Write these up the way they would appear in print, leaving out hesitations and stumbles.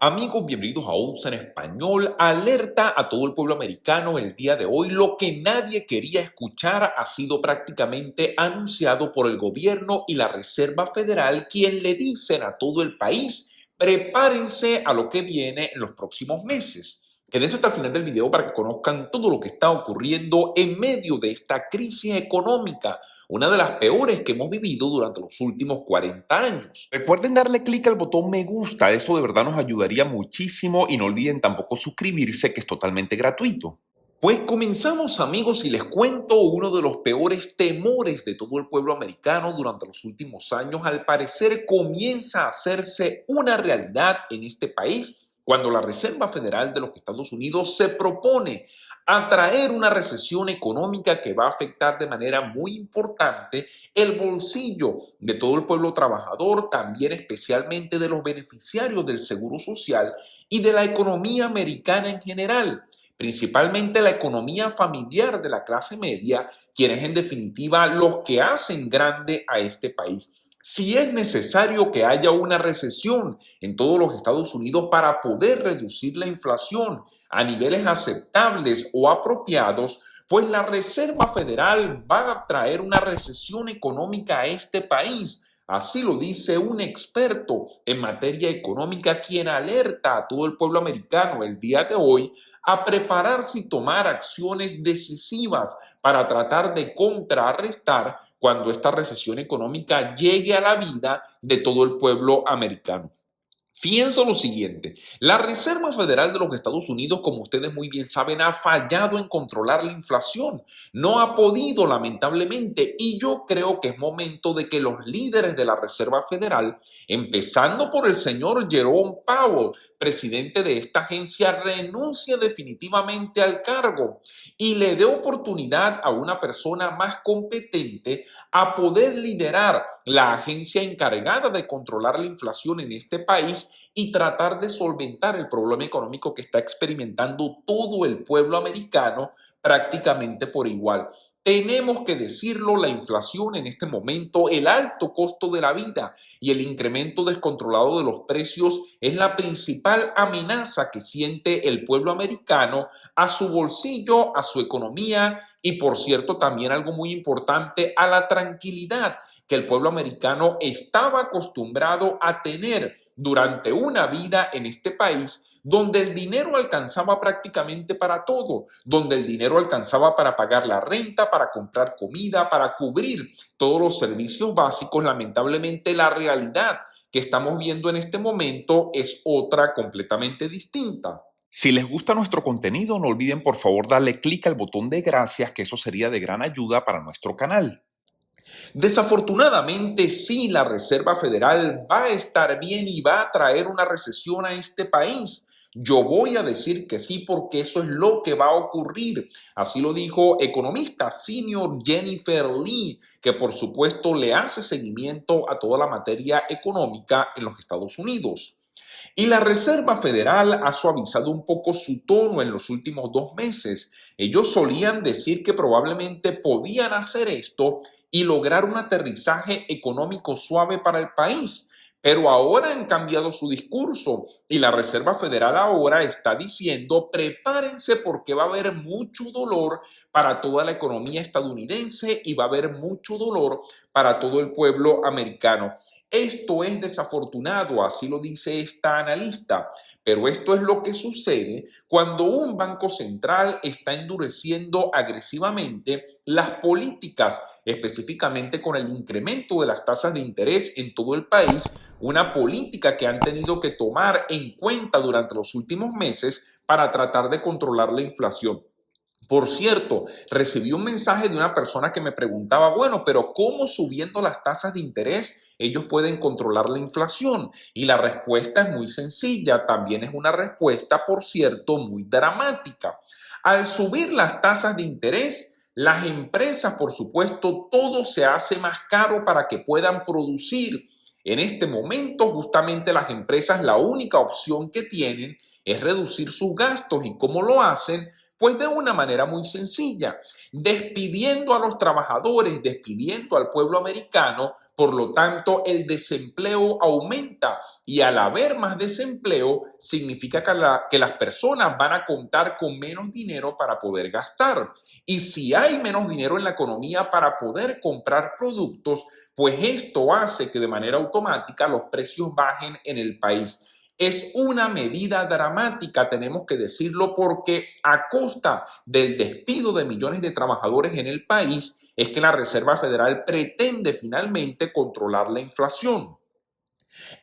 Amigos, bienvenidos a OUS en Español. Alerta a todo el pueblo americano el día de hoy. Lo que nadie quería escuchar ha sido prácticamente anunciado por el gobierno y la Reserva Federal, quien le dicen a todo el país: prepárense a lo que viene en los próximos meses. Quédense hasta el final del video para que conozcan todo lo que está ocurriendo en medio de esta crisis económica, una de las peores que hemos vivido durante los últimos 40 años. Recuerden darle clic al botón me gusta, eso de verdad nos ayudaría muchísimo, y no olviden tampoco suscribirse, que es totalmente gratuito. Pues comenzamos, amigos, y les cuento uno de los peores temores de todo el pueblo americano durante los últimos años. Al parecer comienza a hacerse una realidad en este país cuando la Reserva Federal de los Estados Unidos se propone atraer una recesión económica que va a afectar de manera muy importante el bolsillo de todo el pueblo trabajador, también especialmente de los beneficiarios del Seguro Social y de la economía americana en general, principalmente la economía familiar de la clase media, quienes en definitiva los que hacen grande a este país. Si es necesario que haya una recesión en todos los Estados Unidos para poder reducir la inflación a niveles aceptables o apropiados, pues la Reserva Federal va a traer una recesión económica a este país. Así lo dice un experto en materia económica, quien alerta a todo el pueblo americano el día de hoy a prepararse y tomar acciones decisivas para tratar de contrarrestar cuando esta recesión económica llegue a la vida de todo el pueblo americano. Fíjense lo siguiente: la Reserva Federal de los Estados Unidos, como ustedes muy bien saben, ha fallado en controlar la inflación. No ha podido, lamentablemente, y yo creo que es momento de que los líderes de la Reserva Federal, empezando por el señor Jerome Powell, presidente de esta agencia, renuncie definitivamente al cargo y le dé oportunidad a una persona más competente a poder liderar la agencia encargada de controlar la inflación en este país y tratar de solventar el problema económico que está experimentando todo el pueblo americano prácticamente por igual. Tenemos que decirlo: la inflación en este momento, el alto costo de la vida y el incremento descontrolado de los precios es la principal amenaza que siente el pueblo americano a su bolsillo, a su economía y, por cierto, también algo muy importante, a la tranquilidad que el pueblo americano estaba acostumbrado a tener durante una vida en este país, donde el dinero alcanzaba prácticamente para todo, donde el dinero alcanzaba para pagar la renta, para comprar comida, para cubrir todos los servicios básicos. Lamentablemente, la realidad que estamos viendo en este momento es otra completamente distinta. Si les gusta nuestro contenido, no olviden por favor darle clic al botón de gracias, que eso sería de gran ayuda para nuestro canal. Desafortunadamente, sí, la Reserva Federal va a estar bien y va a traer una recesión a este país. Yo voy a decir que sí, porque eso es lo que va a ocurrir. Así lo dijo economista senior Jennifer Lee, que por supuesto le hace seguimiento a toda la materia económica en los Estados Unidos. Y la Reserva Federal ha suavizado un poco su tono en los últimos 2 meses. Ellos solían decir que probablemente podían hacer esto y lograr un aterrizaje económico suave para el país. Pero ahora han cambiado su discurso y la Reserva Federal ahora está diciendo: prepárense porque va a haber mucho dolor para toda la economía estadounidense y va a haber mucho dolor para todo el pueblo americano. Esto es desafortunado, así lo dice esta analista, pero esto es lo que sucede cuando un banco central está endureciendo agresivamente las políticas, específicamente con el incremento de las tasas de interés en todo el país, una política que han tenido que tomar en cuenta durante los últimos meses para tratar de controlar la inflación. Por cierto, recibí un mensaje de una persona que me preguntaba: bueno, pero ¿cómo subiendo las tasas de interés ellos pueden controlar la inflación? Y la respuesta es muy sencilla. También es una respuesta, por cierto, muy dramática. Al subir las tasas de interés, las empresas, por supuesto, todo se hace más caro para que puedan producir. En este momento, justamente las empresas, la única opción que tienen es reducir sus gastos. ¿Y cómo lo hacen? Pues de una manera muy sencilla, despidiendo a los trabajadores, despidiendo al pueblo americano. Por lo tanto, el desempleo aumenta y al haber más desempleo significa que las personas van a contar con menos dinero para poder gastar. Y si hay menos dinero en la economía para poder comprar productos, pues esto hace que de manera automática los precios bajen en el país. Es una medida dramática, tenemos que decirlo, porque a costa del despido de millones de trabajadores en el país es que la Reserva Federal pretende finalmente controlar la inflación.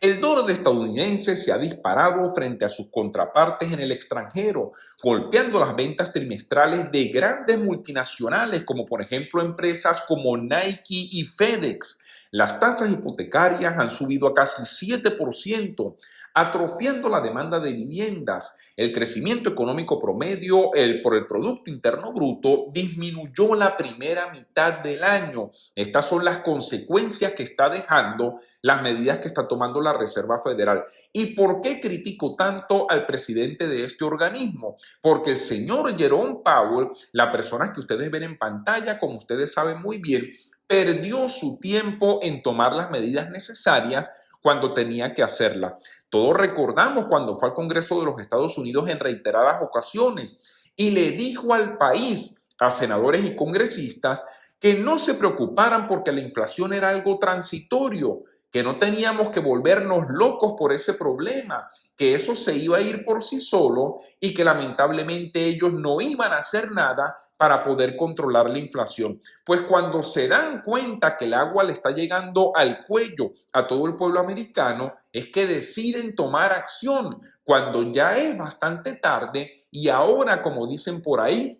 El dólar estadounidense se ha disparado frente a sus contrapartes en el extranjero, golpeando las ventas trimestrales de grandes multinacionales como por ejemplo empresas como Nike y FedEx. Las tasas hipotecarias han subido a casi 7%, atrofiando la demanda de viviendas. El crecimiento económico promedio por el Producto Interno Bruto disminuyó la primera mitad del año. Estas son las consecuencias que está dejando las medidas que está tomando la Reserva Federal. ¿Y por qué critico tanto al presidente de este organismo? Porque el señor Jerome Powell, la persona que ustedes ven en pantalla, como ustedes saben muy bien, perdió su tiempo en tomar las medidas necesarias cuando tenía que hacerlas. Todos recordamos cuando fue al Congreso de los Estados Unidos en reiteradas ocasiones y le dijo al país, a senadores y congresistas, que no se preocuparan porque la inflación era algo transitorio, que no teníamos que volvernos locos por ese problema, que eso se iba a ir por sí solo y que lamentablemente ellos no iban a hacer nada para poder controlar la inflación. Pues cuando se dan cuenta que el agua le está llegando al cuello a todo el pueblo americano, es que deciden tomar acción cuando ya es bastante tarde y ahora, como dicen por ahí,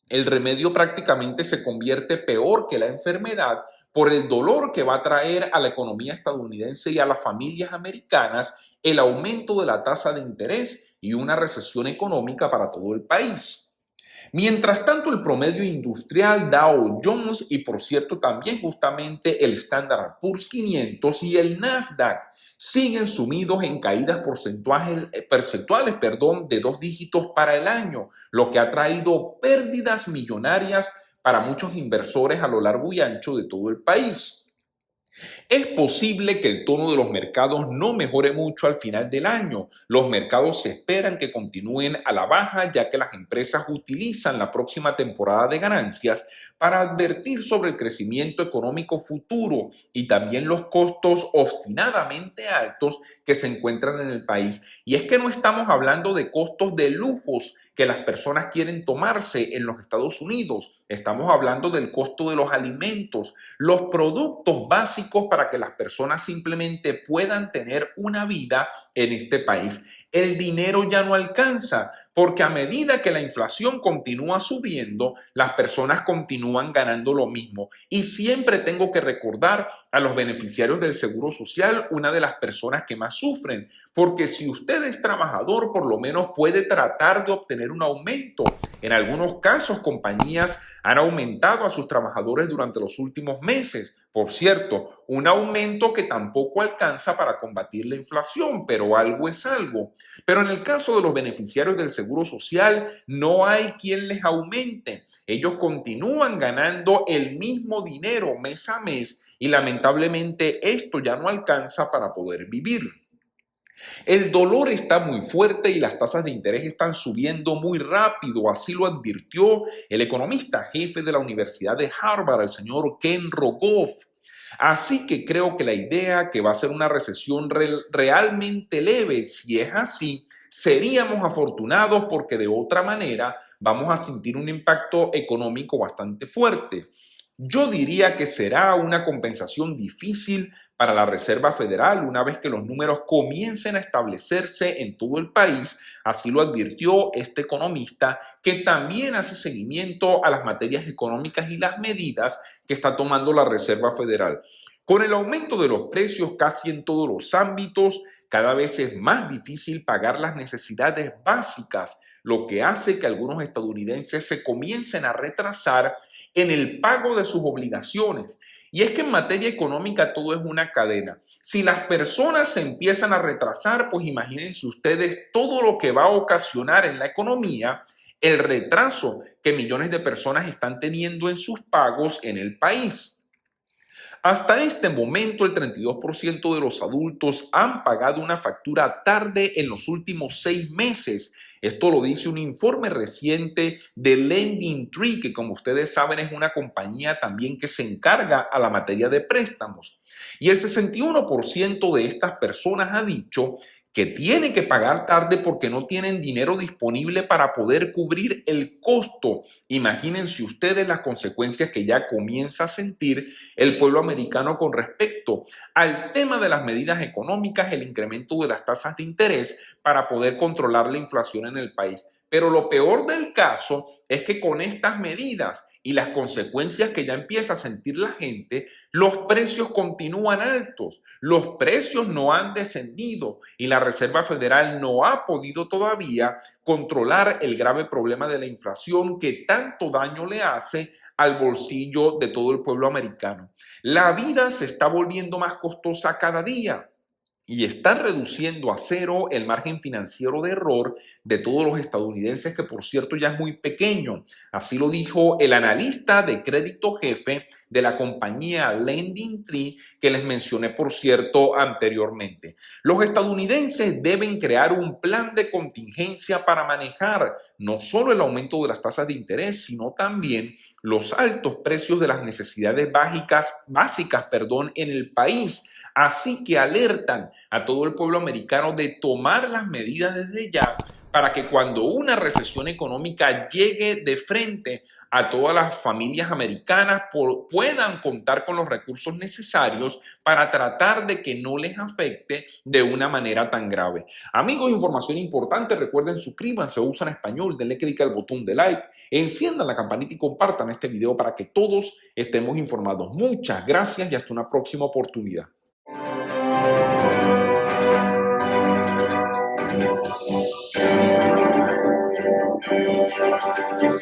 el remedio prácticamente se convierte peor que la enfermedad por el dolor que va a traer a la economía estadounidense y a las familias americanas el aumento de la tasa de interés y una recesión económica para todo el país. Mientras tanto, el promedio industrial Dow Jones y por cierto también justamente el Standard Poor's 500 y el Nasdaq siguen sumidos en caídas percentuales de 2 dígitos para el año, lo que ha traído pérdidas millonarias para muchos inversores a lo largo y ancho de todo el país. Es posible que el tono de los mercados no mejore mucho al final del año. Los mercados se esperan que continúen a la baja, ya que las empresas utilizan la próxima temporada de ganancias para advertir sobre el crecimiento económico futuro y también los costos obstinadamente altos que se encuentran en el país. Y es que no estamos hablando de costos de lujos que las personas quieren tomarse en los Estados Unidos. Estamos hablando del costo de los alimentos, los productos básicos para que las personas simplemente puedan tener una vida en este país. El dinero ya no alcanza, porque a medida que la inflación continúa subiendo, las personas continúan ganando lo mismo. Y siempre tengo que recordar a los beneficiarios del Seguro Social, una de las personas que más sufren, porque si usted es trabajador, por lo menos puede tratar de obtener un aumento. En algunos casos, compañías han aumentado a sus trabajadores durante los últimos meses. Por cierto, un aumento que tampoco alcanza para combatir la inflación, pero algo es algo. Pero en el caso de los beneficiarios del Seguro Social, no hay quien les aumente. Ellos continúan ganando el mismo dinero mes a mes y lamentablemente esto ya no alcanza para poder vivir. El dolor está muy fuerte y las tasas de interés están subiendo muy rápido, así lo advirtió el economista jefe de la Universidad de Harvard, el señor Ken Rogoff. Así que creo que la idea que va a ser una recesión realmente leve, si es así, seríamos afortunados porque de otra manera vamos a sentir un impacto económico bastante fuerte. Yo diría que será una compensación difícil para la Reserva Federal una vez que los números comiencen a establecerse en todo el país, así lo advirtió este economista que también hace seguimiento a las materias económicas y las medidas que está tomando la Reserva Federal. Con el aumento de los precios casi en todos los ámbitos, cada vez es más difícil pagar las necesidades básicas, lo que hace que algunos estadounidenses se comiencen a retrasar en el pago de sus obligaciones. Y es que en materia económica todo es una cadena. Si las personas se empiezan a retrasar, pues imagínense ustedes todo lo que va a ocasionar en la economía el retraso que millones de personas están teniendo en sus pagos en el país. Hasta este momento, el 32% de los adultos han pagado una factura tarde en los últimos 6 meses. Esto lo dice un informe reciente de LendingTree, que como ustedes saben es una compañía también que se encarga a la materia de préstamos. Y el 61% de estas personas ha dicho que tiene que pagar tarde porque no tienen dinero disponible para poder cubrir el costo. Imagínense ustedes las consecuencias que ya comienza a sentir el pueblo americano con respecto al tema de las medidas económicas, el incremento de las tasas de interés para poder controlar la inflación en el país. Pero lo peor del caso es que con estas medidas y las consecuencias que ya empieza a sentir la gente, los precios continúan altos, los precios no han descendido y la Reserva Federal no ha podido todavía controlar el grave problema de la inflación que tanto daño le hace al bolsillo de todo el pueblo americano. La vida se está volviendo más costosa cada día y está reduciendo a cero el margen financiero de error de todos los estadounidenses, que por cierto ya es muy pequeño. Así lo dijo el analista de crédito jefe de la compañía LendingTree, que les mencioné por cierto anteriormente. Los estadounidenses deben crear un plan de contingencia para manejar no solo el aumento de las tasas de interés, sino también los altos precios de las necesidades básicas en el país. Así que alertan a todo el pueblo americano de tomar las medidas desde ya para que cuando una recesión económica llegue de frente a todas las familias americanas puedan contar con los recursos necesarios para tratar de que no les afecte de una manera tan grave. Amigos, información importante, recuerden suscríbanse o usan español, denle clic al botón de like, enciendan la campanita y compartan este video para que todos estemos informados. Muchas gracias y hasta una próxima oportunidad. Thank you.